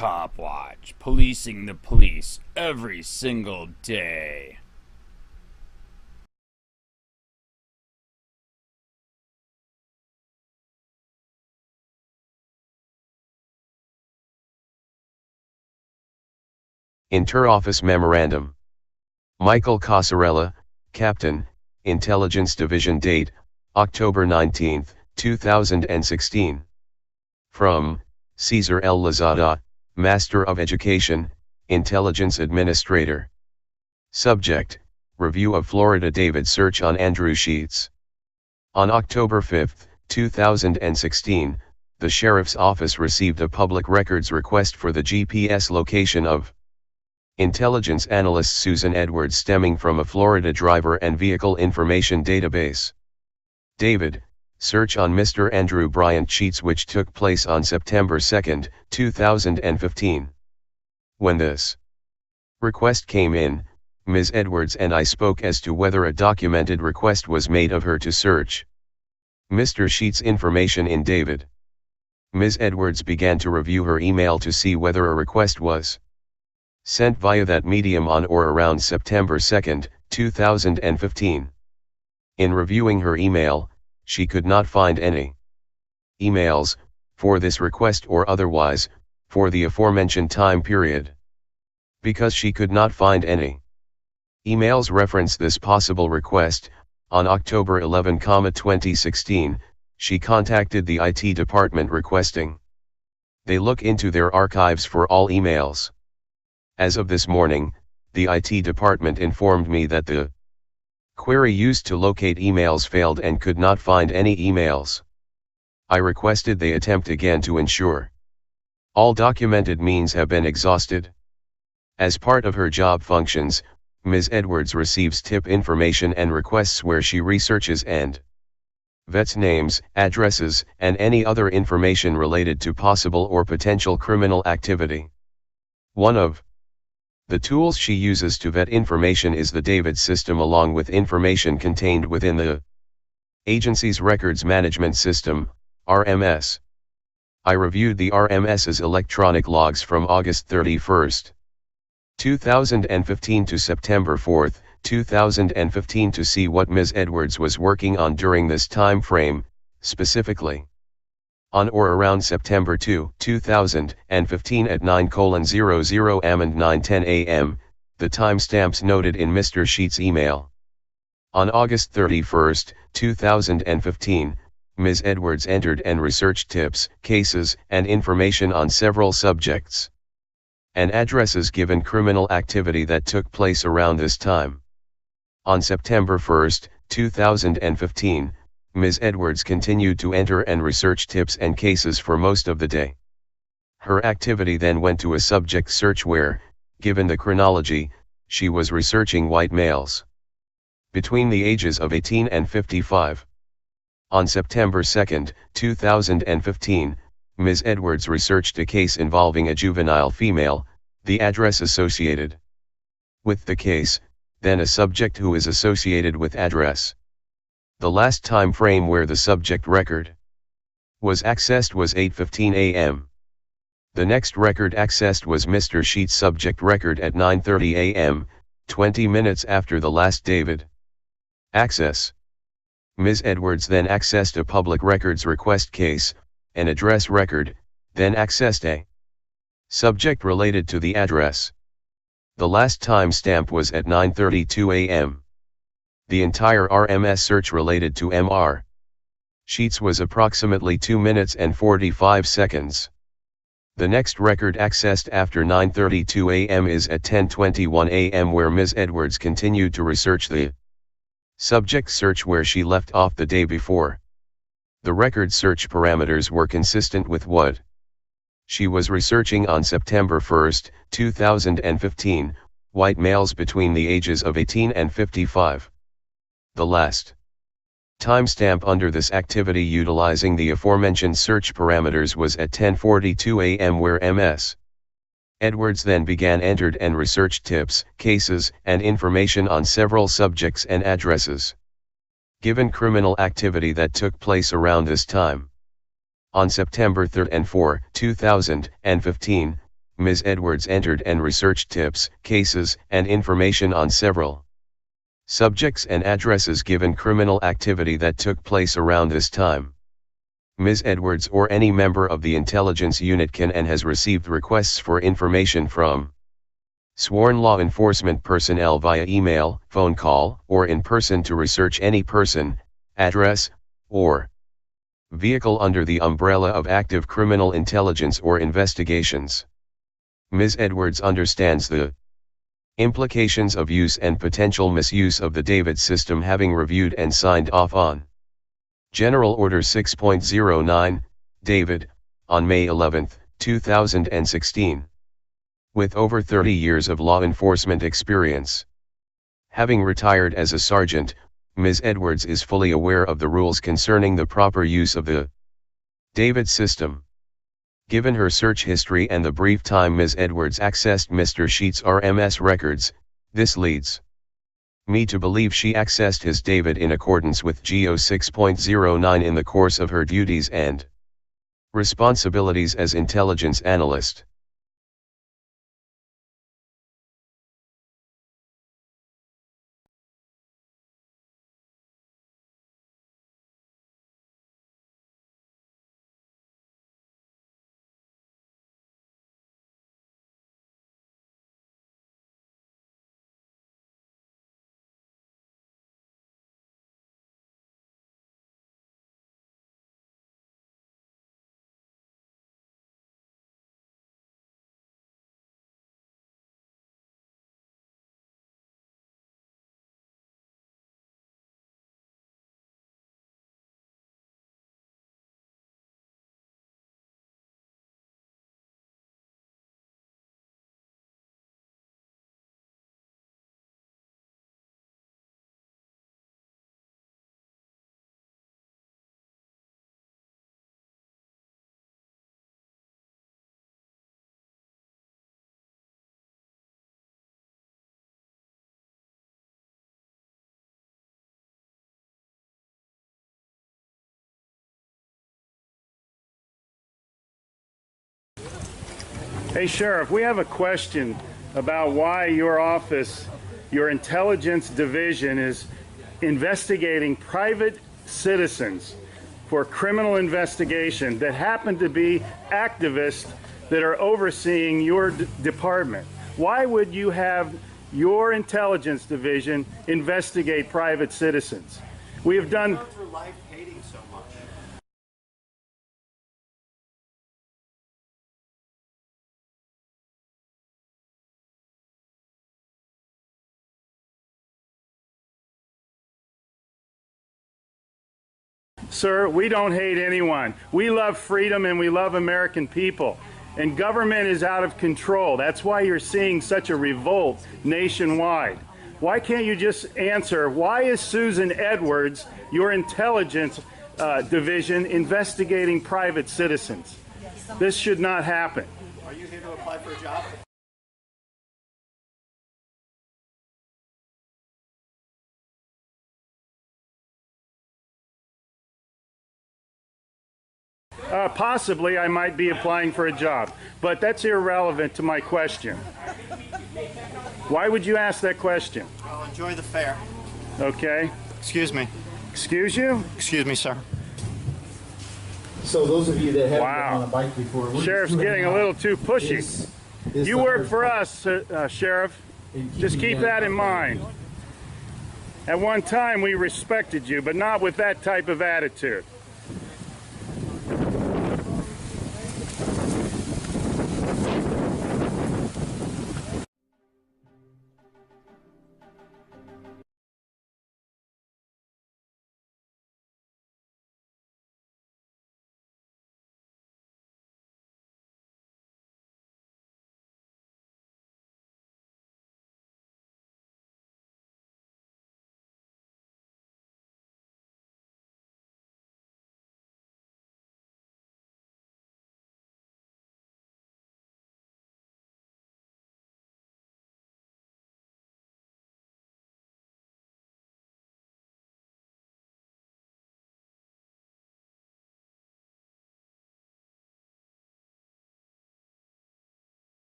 Copwatch, policing the police every single day. Inter-Office Memorandum. Michael Casarella, Captain, Intelligence Division. Date, October 19, 2016. From, Cesar L. Lozada, Master of Education, Intelligence Administrator. Subject, Review of Florida David Search on Andrew Sheets. On October 5, 2016, the Sheriff's Office received a public records request for the GPS location of Intelligence Analyst Susan Edwards stemming from a Florida driver and vehicle information database. David, search on Mr. Andrew Bryant Sheets, which took place on September 2, 2015. When this request came in, Ms. Edwards and I spoke as to whether a documented request was made of her to search Mr. Sheets' information in David. Ms. Edwards began to review her email to see whether a request was sent via that medium on or around September 2, 2015. In reviewing her email, she could not find any emails, for this request or otherwise, for the aforementioned time period. Because she could not find any emails reference this possible request, on October 11, 2016, she contacted the IT department requesting they look into their archives for all emails. As of this morning, the IT department informed me that the query used to locate emails failed and could not find any emails. I requested they attempt again to ensure all documented means have been exhausted. As part of her job functions, Ms. Edwards receives tip information and requests where she researches and vets names, addresses, and any other information related to possible or potential criminal activity. One of the tools she uses to vet information is the David system, along with information contained within the agency's Records Management System, RMS. I reviewed the RMS's electronic logs from August 31, 2015 to September 4, 2015 to see what Ms. Edwards was working on during this time frame, specifically on or around September 2, 2015 at 9:00 am and 9:10 am, the timestamps noted in Mr. Sheets' email. On August 31, 2015, Ms. Edwards entered and researched tips, cases, and information on several subjects and addresses given criminal activity that took place around this time. On September 1, 2015, Ms. Edwards continued to enter and research tips and cases for most of the day. Her activity then went to a subject search where, given the chronology, she was researching white males between the ages of 18 and 55. On September 2, 2015, Ms. Edwards researched a case involving a juvenile female, the address associated with the case, then a subject who is associated with address. The last time frame where the subject record was accessed was 8:15 am. The next record accessed was Mr. Sheets' subject record at 9:30 am, 20 minutes after the last David access. Ms. Edwards then accessed a public records request case, an address record, then accessed a subject related to the address. The last time stamp was at 9:32 am. The entire RMS search related to Mr. Sheets was approximately 2 minutes and 45 seconds. The next record accessed after 9:32 am is at 10:21 am, where Ms. Edwards continued to research the subject search where she left off the day before. The record search parameters were consistent with what she was researching on September 1, 2015, white males between the ages of 18 and 55. The last timestamp under this activity utilizing the aforementioned search parameters was at 10:42 am, where Ms. Edwards then began entered and researched tips, cases, and information on several subjects and addresses given criminal activity that took place around this time. On September 3 and 4, 2015, Ms. Edwards entered and researched tips, cases, and information on several subjects and addresses given criminal activity that took place around this time. Ms. Edwards or any member of the intelligence unit can and has received requests for information from sworn law enforcement personnel via email, phone call, or in person to research any person, address, or vehicle under the umbrella of active criminal intelligence or investigations. Ms. Edwards understands the implications of use and potential misuse of the DAVID system, having reviewed and signed off on General Order 6.09, DAVID, on May 11, 2016. With over 30 years of law enforcement experience. Having retired as a sergeant, Ms. Edwards is fully aware of the rules concerning the proper use of the DAVID system. Given her search history and the brief time Ms. Edwards accessed Mr. Sheets' RMS records, this leads me to believe she accessed his DAVID in accordance with GO 6.09 in the course of her duties and responsibilities as intelligence analyst. Hey, Sheriff, we have a question about why your office, your intelligence division, is investigating private citizens for criminal investigation that happen to be activists that are overseeing your department. Why would you have your intelligence division investigate private citizens? We have done... for life hating so much. Sir, we don't hate anyone. We love freedom and we love American people. And government is out of control. That's why you're seeing such a revolt nationwide. Why can't you just answer, why is Susan Edwards, your intelligence division, investigating private citizens? This should not happen. Are you here to apply for a job? Possibly I might be applying for a job, but that's irrelevant to my question. Why would you ask that question? Well, enjoy the fair. Okay. Excuse me. Excuse you? Excuse me, sir. So those of you that haven't Wow. been on a bike before, we're Sheriff's just getting a little too pushy. You work for us, Sheriff. Just keep that in mind. At one time we respected you, but not with that type of attitude.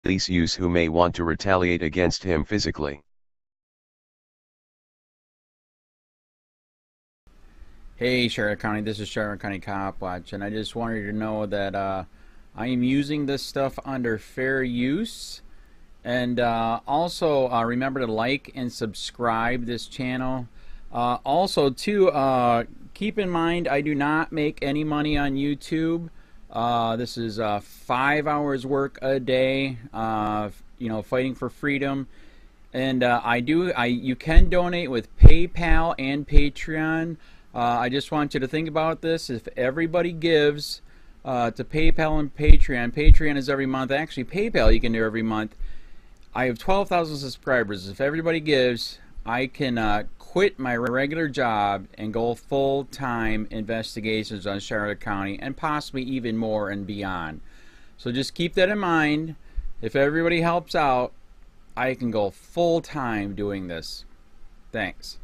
police use who may want to retaliate against him physically. Hey Charlotte County, this is Charlotte County Copwatch, and I just wanted you to know that I am using this stuff under fair use. And also remember to like and subscribe this channel. Also too, keep in mind I do not make any money on YouTube. This is 5 hours work a day, you know, fighting for freedom. And you can donate with PayPal and Patreon. I just want you to think about this. If everybody gives to PayPal and Patreon, Patreon is every month. Actually, PayPal you can do every month. I have 12,000 subscribers. If everybody gives, I can quit my regular job and go full-time investigations on Charlotte County and possibly even more and beyond. So just keep that in mind. If everybody helps out, I can go full-time doing this. Thanks.